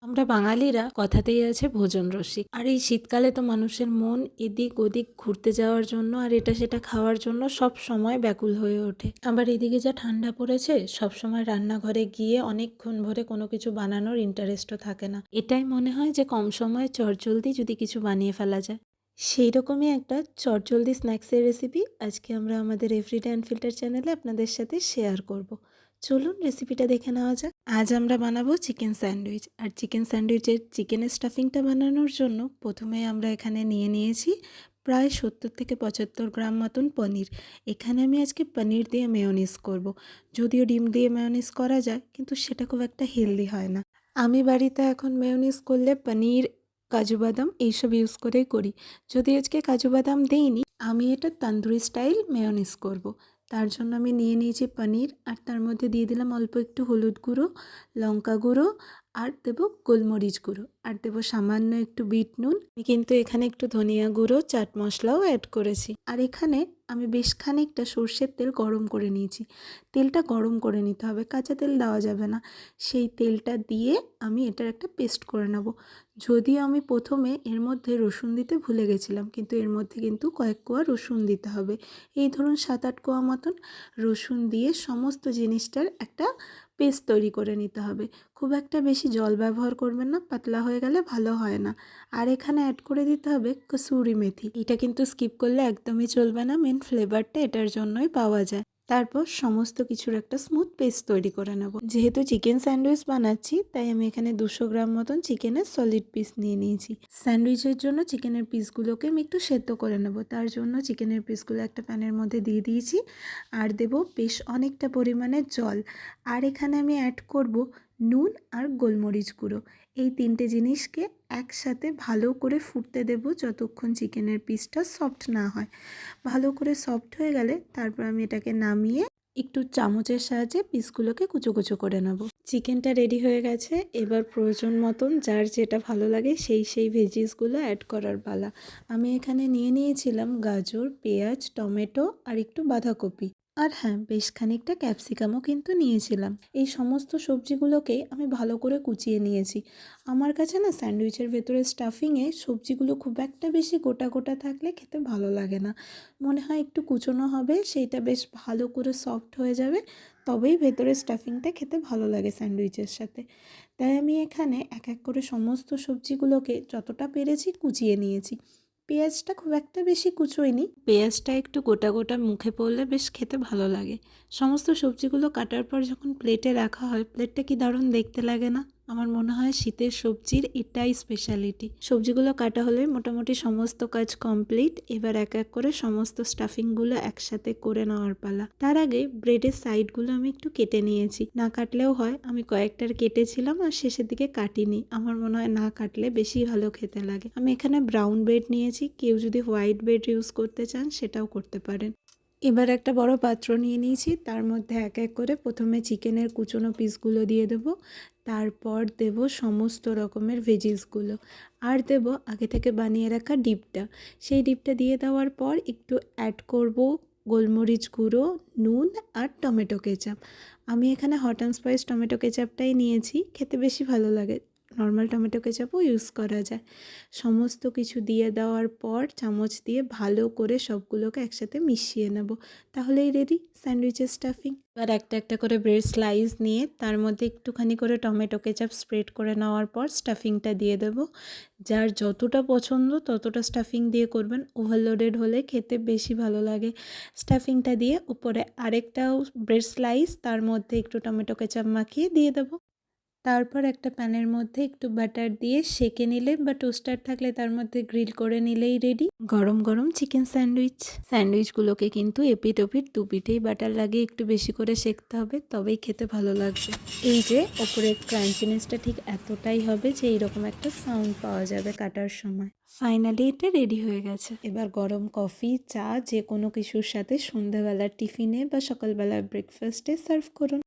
আমরা বাঙালিরা কথাতেই আছে ভোজন রসিক। আর এই শীতকালে তো মানুষের মন এদিক ওদিক ঘুরতে যাওয়ার জন্য আর এটা সেটা খাওয়ার জন্য সব সময় ব্যাকুল হয়ে ওঠে। আবার এদিকে যা ঠান্ডা পড়েছে, সব সময় রান্নাঘরে গিয়ে অনেকক্ষণ ধরে কোনো কিছু বানানোর ইন্টারেস্টও থাকে না। এটাই মনে হয় যে কম সময়ে চটজলদি যদি কিছু বানিয়ে ফেলা যায়। সেই রকমই একটা চটজলদি স্ন্যাক্সের রেসিপি আজকে আমরা আমাদের এভরিডে আনফিল্টার চ্যানেলে আপনাদের সাথে শেয়ার করব। চলুন রেসিপিটা দেখে নেওয়া যাক। আজ আমরা বানাবো চিকেন স্যান্ডউইচ। আর চিকেন স্যান্ডউইচের চিকেনের স্টাফিংটা বানানোর জন্য প্রথমে আমরা এখানে নিয়েছি প্রায় 70 থেকে 75 গ্রাম মতন পনির। এখানে আমি আজকে পনির দিয়ে মেয়োনিজ করব। যদিও ডিম দিয়ে মেয়োনিজ করা যায়, কিন্তু সেটা খুব একটা হেলদি হয় না। আমি বাড়িতে এখন মেয়োনিজ করলে পনির, কাজু বাদাম এইসব ইউজ করেই করি। যদি আজকে কাজু বাদাম দিইনি, আমি এটা তন্দুরি স্টাইল মেয়োনিজ করব। তার জন্য আমি নিয়েছি পনির, আর তার মধ্যে দিয়ে দিলাম অল্প একটু হলুদ গুঁড়ো, লঙ্কা গুঁড়ো, আর দেবো গোলমরিচ গুঁড়ো, আর দেবো সামান্য একটু বিট নুন। আমি কিন্তু এখানে একটু ধনিয়া গুঁড়ো, চাট মশলাও অ্যাড করেছি। আর এখানে আমি বেশ খানিকটা সর্ষের তেল গরম করে নিয়েছি। তেলটা গরম করে নিতে হবে, কাঁচা তেল দেওয়া যাবে না। সেই তেলটা দিয়ে আমি এটার একটা পেস্ট করে নেব। যদিও আমি প্রথমে এর মধ্যে রসুন দিতে ভুলে গেছিলাম, কিন্তু এর মধ্যে কিন্তু কয়েক কোয়া রসুন দিতে হবে। এই ধরুন 7-8 কোয়া মতন রসুন দিয়ে সমস্ত জিনিসটার একটা পেস্ট তৈরি করে নিতে হবে। খুব একটা বেশি জল ব্যবহার করবেন না, পাতলা হয়ে গেলে ভালো হয় না। আর এখানে অ্যাড করে দিতে হবে কসুরি মেথি। এটা কিন্তু স্কিপ করলে একদমই চলবে না, মেন ফ্লেভারটা এটার জন্যই পাওয়া যায়। তারপর সমস্ত কিছুর একটা স্মুথ পেস্ট তৈরি করে নেব। যেহেতু চিকেন স্যান্ডউইচ বানাচ্ছি, তাই আমি এখানে 200 গ্রাম মতন চিকেনের সলিড পিস নিয়েছি। স্যান্ডউইচের জন্য চিকেনের পিসগুলোকে আমি একটু সেদ্ধ করে নেব। তার জন্য চিকেনের পিসগুলো একটা প্যানের মধ্যে দিয়ে দিয়েছি, আর দেব বেশ অনেকটা পরিমাণে জল। আর এখানে আমি অ্যাড করব নুন আর গোলমরিচ গুঁড়ো। এই 3টে জিনিসকে একসাথে ভালো করে ফুটতে দেব যতক্ষণ চিকেনের পিসটা সফট না হয়। ভালো করে সফট হয়ে গেলে তারপর আমি এটাকে নামিয়ে একটু চামচের সাহায্যে পিসগুলোকে কুচো কুচো করে নেব। চিকেনটা রেডি হয়ে গেছে। এবার প্রয়োজন মতন যার যেটা ভালো লাগে সেই ভেজিসগুলো অ্যাড করার পালা। আমি এখানে নিয়েছিলাম গাজর, পেঁয়াজ, টমেটো আর একটু বাঁধাকপি। আর হ্যাঁ, বেশ খানিকটা ক্যাপসিকামও কিন্তু নিয়েছিলাম। এই সমস্ত সবজিগুলোকে আমি ভালো করে কুচিয়ে নিয়েছি। আমার কাছে না স্যান্ডউইচের ভেতরে স্টাফিংয়ে সবজিগুলো খুব একটা বেশি গোটা গোটা থাকলে খেতে ভালো লাগে না। মনে হয় একটু কুচোনো হবে, সেইটা বেশ ভালো করে সফট হয়ে যাবে, তবেই ভেতরে স্টাফিংটা খেতে ভালো লাগে স্যান্ডউইচের সাথে। তাই আমি এখানে এক এক করে সমস্ত সবজিগুলোকে যতটা পেরেছি কুচিয়ে নিয়েছি। পেঁয়াজটা খুব একটা বেশি কুচোইনি, পেঁয়াজটা একটু গোটা গোটা মুখে পড়লে বেশ খেতে ভালো লাগে। সমস্ত সবজিগুলো কাটার পর যখন প্লেটে রাখা হয়, প্লেটটা কি দারুণ দেখতে লাগে না? আমার মনে হয় শীতের সবজির এটাই স্পেশালিটি। সবজিগুলো কাটা হলে মোটামুটি সমস্ত কাজ কমপ্লিট। এবার এক এক করে সমস্ত স্টাফিংগুলো একসাথে করে নেওয়ার পালা। তার আগে ব্রেডের সাইডগুলো আমি একটু কেটে নিয়েছি। না কাটলেও হয়, আমি কয়েকটার কেটেছিলাম আর শেষের দিকে কাটিনি। আমার মনে হয় না কাটলে বেশি ভালো খেতে লাগে। আমি এখানে ব্রাউন ব্রেড নিয়েছি, কেউ যদি হোয়াইট ব্রেড ইউজ করতে চান সেটাও করতে পারেন। এবার একটা বড় পাত্র নিয়েছি, তার মধ্যে এক এক করে প্রথমে চিকেনের কুচনো পিসগুলো দিয়ে দেব, তারপর দেব সমস্ত রকমের ভেজিসগুলো, আর দেব আগে থেকে বানিয়ে রাখা ডিপটা। সেই ডিপটা দিয়ে দেওয়ার পর একটু অ্যাড করব গোলমরিচ গুঁড়ো, নুন আর টমেটো কেচাপ। আমি এখানে হট অ্যান্ড স্পাইস টমেটো কেচাপটাই নিয়েছি, খেতে বেশি ভালো লাগে। নর্মাল টমেটো কেচাপও ইউজ করা যায়। সমস্ত কিছু দিয়ে দেওয়ার পর চামচ দিয়ে ভালো করে সবগুলোকে একসাথে মিশিয়ে নেব। তাহলেই রেডি স্যান্ডউইচের স্টাফিং। এবার একটা একটা করে ব্রেড স্লাইস নিয়ে তার মধ্যে একটুখানি করে টমেটো কেচাপ স্প্রেড করে নেওয়ার পর স্টাফিংটা দিয়ে দেব। যার যতটা পছন্দ ততটা স্টাফিং দিয়ে করবেন, ওভারলোডেড হলে খেতে বেশি ভালো লাগে। স্টাফিংটা দিয়ে উপরে আরেকটাও ব্রেড স্লাইস, তার মধ্যে একটু টমেটো কেচাপ মাখিয়ে দিয়ে দেবো। তারপর একটা প্যানের মধ্যে একটু বাটার দিয়ে সেঁকে নিলে বা টোস্টার থাকলে তার মধ্যে গ্রিল করে নিলেই রেডি গরম গরম চিকেন স্যান্ডউইচ। স্যান্ডউইচগুলোকে কিন্তু এপিট ওপিট দুপিঠেই বাটার লাগিয়ে একটু বেশি করে সেঁকতে হবে, তবেই খেতে ভালো লাগবে। এই যে ওপরের ক্রাঞ্চিনেসটা ঠিক এতটাই হবে যে এইরকম একটা সাউন্ড পাওয়া যাবে কাটার সময়। ফাইনালি এটা রেডি হয়ে গেছে। এবার গরম কফি, চা যে কোনো কিছুর সাথে সন্ধ্যাবেলার টিফিনে বা সকালবেলার ব্রেকফাস্টে সার্ভ করুন।